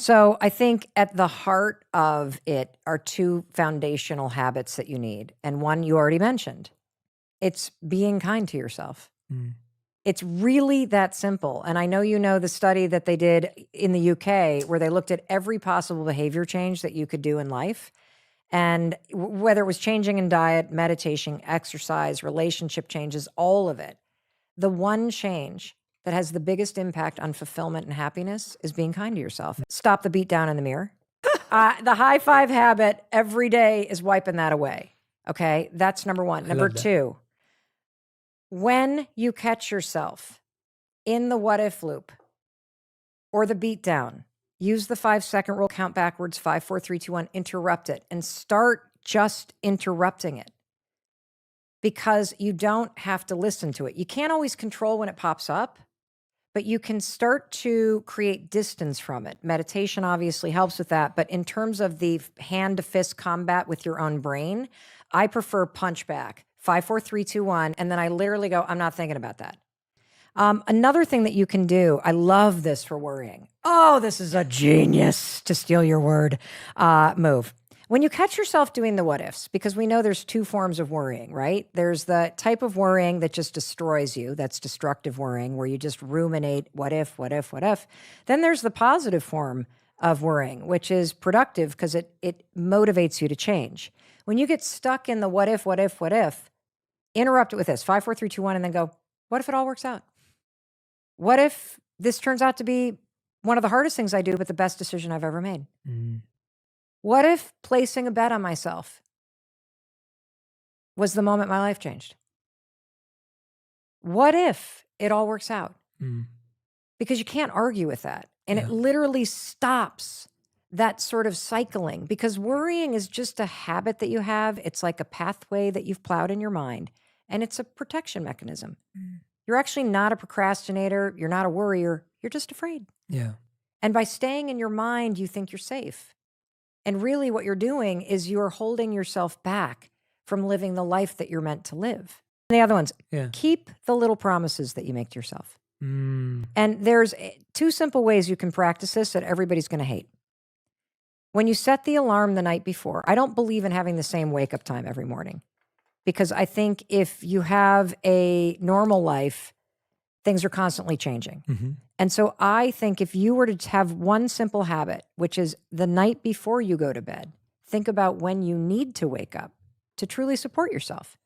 So I think at the heart of it are two foundational habits that you need. And one you already mentioned. It's being kind to yourself. It's really that simple. And I know you know the study that they did in the UK where they looked at every possible behavior change that you could do in life. And whether it was changing in diet, meditation, exercise, relationship changes, all of it. The one change that has the biggest impact on fulfillment and happiness is being kind to yourself. Stop the beat down in the mirror. The high five habit every day is wiping that away. Okay, that's number one. Number two, when you catch yourself in the what if loop or the beat down, use the 5-second rule, count backwards, 5, 4, 3, 2, 1, interrupt it and start just interrupting it because you don't have to listen to it. You can't always control when it pops up, but you can start to create distance from it. Meditation obviously helps with that. But in terms of the hand to fist combat with your own brain, I prefer punch back. 5, 4, 3, 2, 1. And then I literally go, I'm not thinking about that. Another thing that you can do, I love this for worrying. Oh, this is a genius, to steal your word, move. When you catch yourself doing the what ifs, because we know there's two forms of worrying, right? There's the type of worrying that just destroys you. That's destructive worrying, where you just ruminate, what if, what if, what if. Then there's the positive form of worrying, which is productive because it motivates you to change. When you get stuck in the what if, what if, what if, interrupt it with this, 5, 4, 3, 2, 1, and then go, what if it all works out? What if this turns out to be one of the hardest things I do, but the best decision I've ever made? What if placing a bet on myself was the moment my life changed? What if it all works out? Because you can't argue with that. And it literally stops that sort of cycling, because worrying is just a habit that you have. It's like a pathway that you've plowed in your mind, and it's a protection mechanism. You're actually not a procrastinator. You're not a worrier. You're just afraid. Yeah. And by staying in your mind, you think you're safe. And really what you're doing is you're holding yourself back from living the life that you're meant to live. And the other ones, keep the little promises that you make to yourself. And there's two simple ways you can practice this that everybody's going to hate. When you set the alarm the night before, I don't believe in having the same wake-up time every morning, because I think if you have a normal life, things are constantly changing. And so I think if you were to have one simple habit, which is the night before you go to bed, think about when you need to wake up to truly support yourself.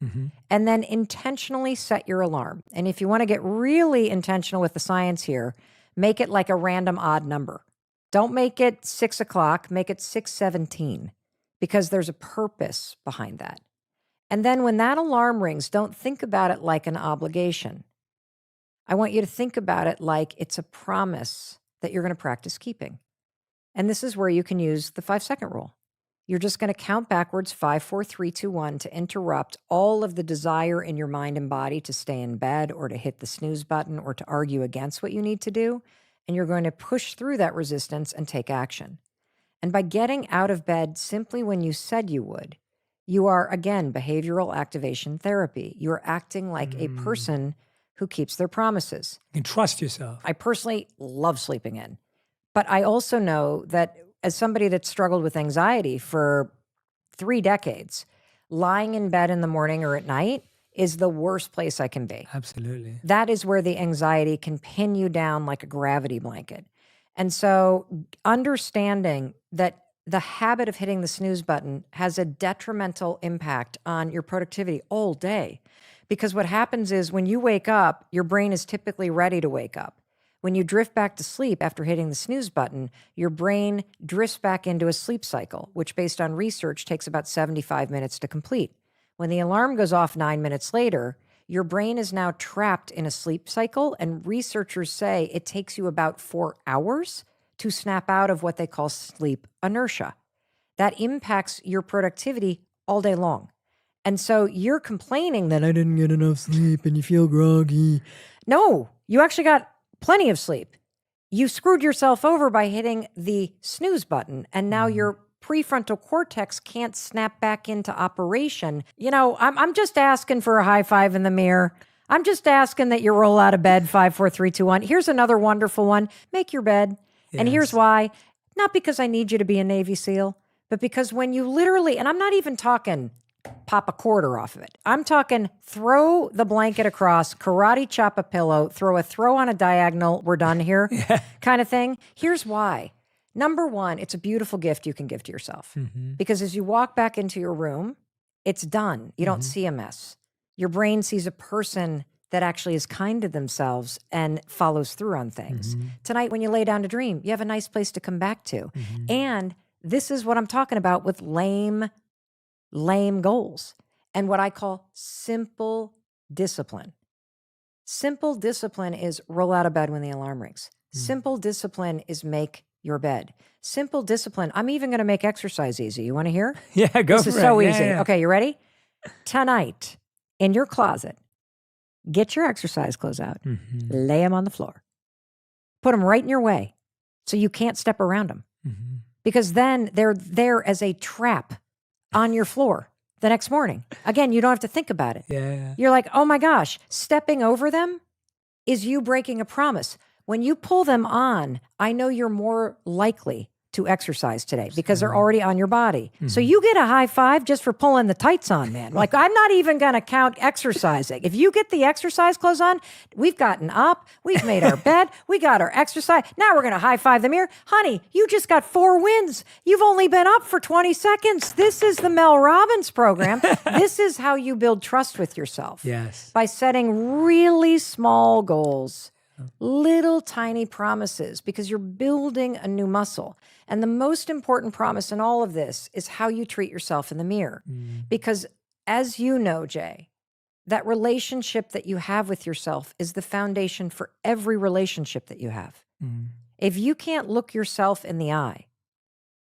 And then intentionally set your alarm. And if you want to get really intentional with the science here, make it like a random odd number. Don't make it 6 o'clock, make it 6:17, because there's a purpose behind that. And then when that alarm rings, don't think about it like an obligation. I want you to think about it like it's a promise that you're going to practice keeping. And this is where you can use the 5-second rule. You're just going to count backwards, 5, 4, 3, 2, 1, to interrupt all of the desire in your mind and body to stay in bed or to hit the snooze button or to argue against what you need to do. And you're going to push through that resistance and take action. And by getting out of bed simply when you said you would, you are, again, behavioral activation therapy. You're acting like a person who keeps their promises. You can trust yourself. I personally love sleeping in. But I also know that as somebody that struggled with anxiety for 3 decades, lying in bed in the morning or at night is the worst place I can be. Absolutely. That is where the anxiety can pin you down like a gravity blanket. And so understanding that the habit of hitting the snooze button has a detrimental impact on your productivity all day. Because what happens is when you wake up, your brain is typically ready to wake up. When you drift back to sleep after hitting the snooze button, your brain drifts back into a sleep cycle, which based on research takes about 75 minutes to complete. When the alarm goes off 9 minutes later, your brain is now trapped in a sleep cycle, and researchers say it takes you about 4 hours to snap out of what they call sleep inertia. That impacts your productivity all day long. And so you're complaining that I didn't get enough sleep and you feel groggy. No, you actually got plenty of sleep. You screwed yourself over by hitting the snooze button, and now your prefrontal cortex can't snap back into operation. You know, I'm just asking for a high five in the mirror. I'm just asking that you roll out of bed, 5, 4, 3, 2, 1. Here's another wonderful one. Make your bed. Yes. And here's why. Not because I need you to be a Navy SEAL, but because when you literally, and I'm not even talking pop a quarter off of it. I'm talking throw the blanket across, karate chop a pillow, throw a throw on a diagonal, we're done here kind of thing. Here's why. Number one, it's a beautiful gift you can give to yourself. Because as you walk back into your room, it's done. You don't see a mess. Your brain sees a person that actually is kind to themselves and follows through on things. Tonight, when you lay down to dream, you have a nice place to come back to. And this is what I'm talking about with lame goals and what I call simple discipline. Simple discipline is roll out of bed when the alarm rings. Simple discipline is make your bed. Simple discipline. I'm even going to make exercise easy. You want to hear? Yeah, go for it. This is so Yeah, easy. yeah. Okay, you ready? Tonight, in your closet, get your exercise clothes out, lay them on the floor, put them right in your way so you can't step around them. Because then they're there as a trap on your floor the next morning. Again, you don't have to think about it. Yeah. You're like, oh my gosh, stepping over them is you breaking a promise. When you pull them on, I know you're more likely to exercise today because they're already on your body. So you get a high five just for pulling the tights on, man. Like, I'm not even going to count exercising. If you get the exercise clothes on, we've gotten up, we've made our bed, we got our exercise. Now we're going to high five the mirror. Honey, you just got 4 wins. You've only been up for 20 seconds. This is the Mel Robbins program. This is how you build trust with yourself. Yes. By setting really small goals, little tiny promises, because you're building a new muscle. And the most important promise in all of this is how you treat yourself in the mirror. Because as you know, Jay, that relationship that you have with yourself is the foundation for every relationship that you have. If you can't look yourself in the eye,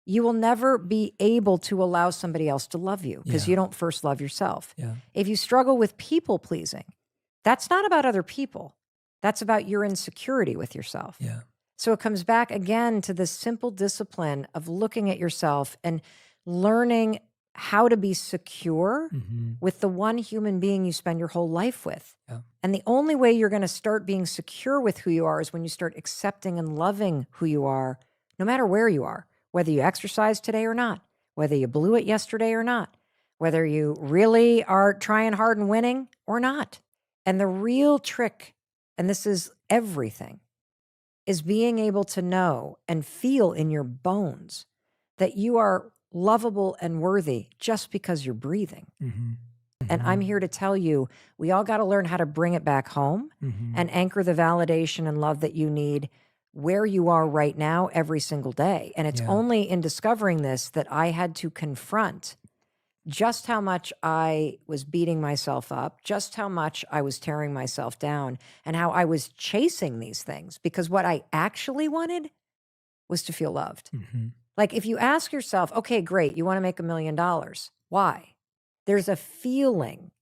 you will never be able to allow somebody else to love you because you don't first love yourself. If you struggle with people pleasing, that's not about other people. That's about your insecurity with yourself. So it comes back again to this simple discipline of looking at yourself and learning how to be secure with the one human being you spend your whole life with. And the only way you're going to start being secure with who you are is when you start accepting and loving who you are, no matter where you are, whether you exercise today or not, whether you blew it yesterday or not, whether you really are trying hard and winning or not. And the real trick, and this is everything, is being able to know and feel in your bones that you are lovable and worthy just because you're breathing. And I'm here to tell you, we all got to learn how to bring it back home and anchor the validation and love that you need where you are right now every single day. And it's only in discovering this that I had to confront just how much I was beating myself up, just how much I was tearing myself down, and how I was chasing these things. Because what I actually wanted was to feel loved. Like, if you ask yourself, okay, great, you want to make $1 million. Why? There's a feeling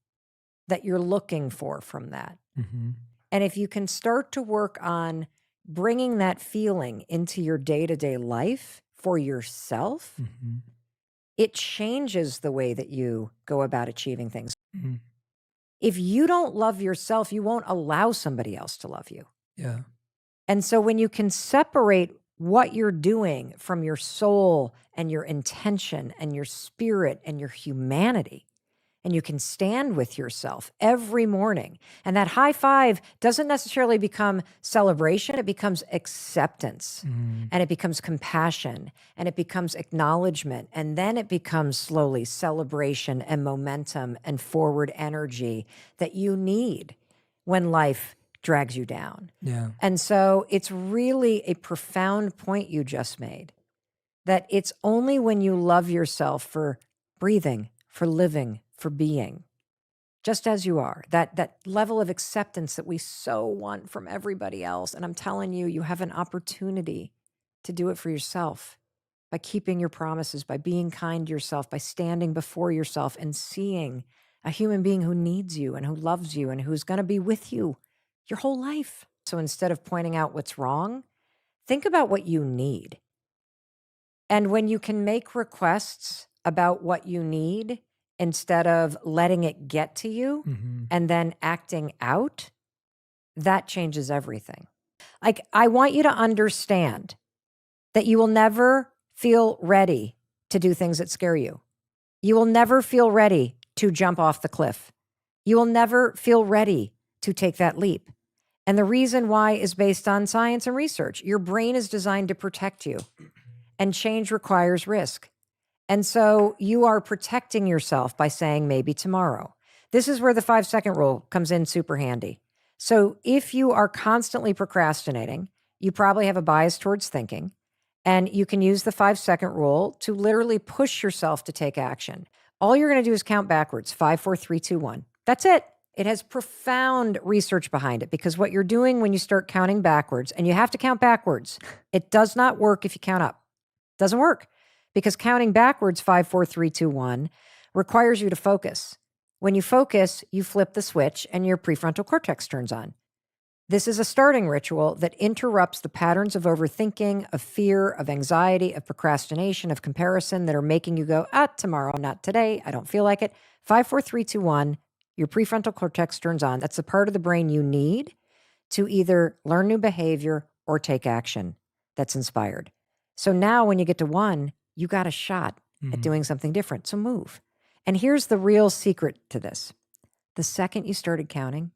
that you're looking for from that. And if you can start to work on bringing that feeling into your day-to-day life for yourself, it changes the way that you go about achieving things. If you don't love yourself, you won't allow somebody else to love you. And so when you can separate what you're doing from your soul and your intention and your spirit and your humanity, and you can stand with yourself every morning, and that high five doesn't necessarily become celebration, it becomes acceptance, and it becomes compassion, and it becomes acknowledgement, and then it becomes slowly celebration and momentum and forward energy that you need when life drags you down. And so it's really a profound point you just made, that it's only when you love yourself for breathing, for living, for being, just as you are, that level of acceptance that we so want from everybody else. And I'm telling you, you have an opportunity to do it for yourself by keeping your promises, by being kind to yourself, by standing before yourself and seeing a human being who needs you and who loves you and who's going to be with you your whole life. So instead of pointing out what's wrong, think about what you need. And when you can make requests about what you need, instead of letting it get to you and then acting out, that changes everything. Like, I want you to understand that you will never feel ready to do things that scare you. You will never feel ready to jump off the cliff. You will never feel ready to take that leap. And the reason why is based on science and research. Your brain is designed to protect you, and change requires risk. And so you are protecting yourself by saying maybe tomorrow. This is where the 5-second rule comes in super handy. So if you are constantly procrastinating, you probably have a bias towards thinking, and you can use the 5-second rule to literally push yourself to take action. All you're going to do is count backwards, 5, 4, 3, 2, 1. That's it. It has profound research behind it, because what you're doing when you start counting backwards, and you have to count backwards, it does not work if you count up. It doesn't work, because counting backwards, 5, 4, 3, 2, 1, requires you to focus. When you focus, you flip the switch and your prefrontal cortex turns on. This is a starting ritual that interrupts the patterns of overthinking, of fear, of anxiety, of procrastination, of comparison that are making you go, tomorrow, not today. I don't feel like it. 5, 4, 3, 2, 1. Your prefrontal cortex turns on. That's the part of the brain you need to either learn new behavior or take action that's inspired. So now when you get to 1, you got a shot at doing something different. So move. And here's the real secret to this. The second you started counting,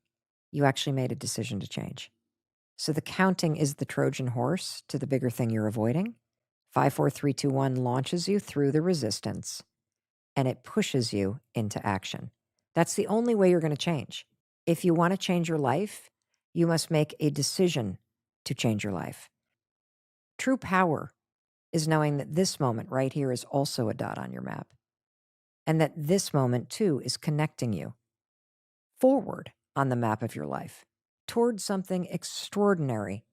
you actually made a decision to change. So the counting is the Trojan horse to the bigger thing you're avoiding. 5, 4, 3, 2, 1 launches you through the resistance, and it pushes you into action. That's the only way you're going to change. If you want to change your life, you must make a decision to change your life. True power is knowing that this moment right here is also a dot on your map, and that this moment too is connecting you forward on the map of your life towards something extraordinary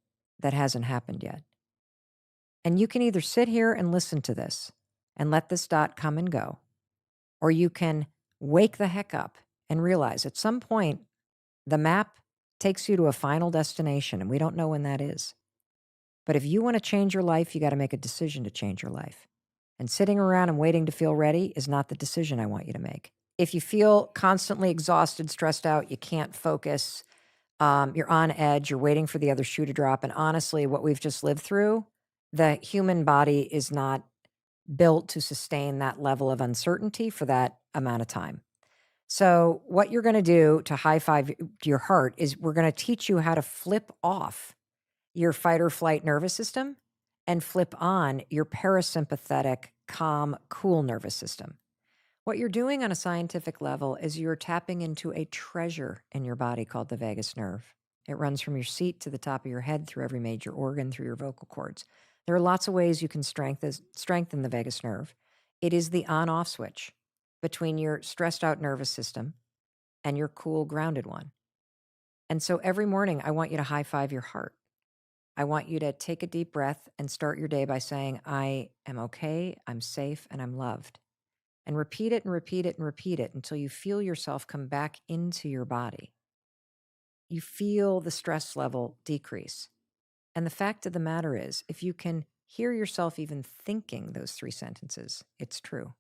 that hasn't happened yet. And you can either sit here and listen to this and let this dot come and go, or you can wake the heck up and realize at some point the map takes you to a final destination, and we don't know when that is. But if you want to change your life, you got to make a decision to change your life. And sitting around and waiting to feel ready is not the decision I want you to make. If you feel constantly exhausted, stressed out, you can't focus, you're on edge, you're waiting for the other shoe to drop. And honestly, what we've just lived through, the human body is not built to sustain that level of uncertainty for that amount of time. So what you're going to do to high five your heart is we're going to teach you how to flip off your fight or flight nervous system and flip on your parasympathetic, calm, cool nervous system. What you're doing on a scientific level is you're tapping into a treasure in your body called the vagus nerve. It runs from your seat to the top of your head, through every major organ, through your vocal cords. There are lots of ways you can strengthen the vagus nerve. It is the on-off switch between your stressed out nervous system and your cool, grounded one. And so every morning, I want you to high five your heart. I want you to take a deep breath and start your day by saying, I am okay, I'm safe, and I'm loved. And repeat it and repeat it and repeat it until you feel yourself come back into your body. You feel the stress level decrease. And the fact of the matter is, if you can hear yourself even thinking those 3 sentences, it's true.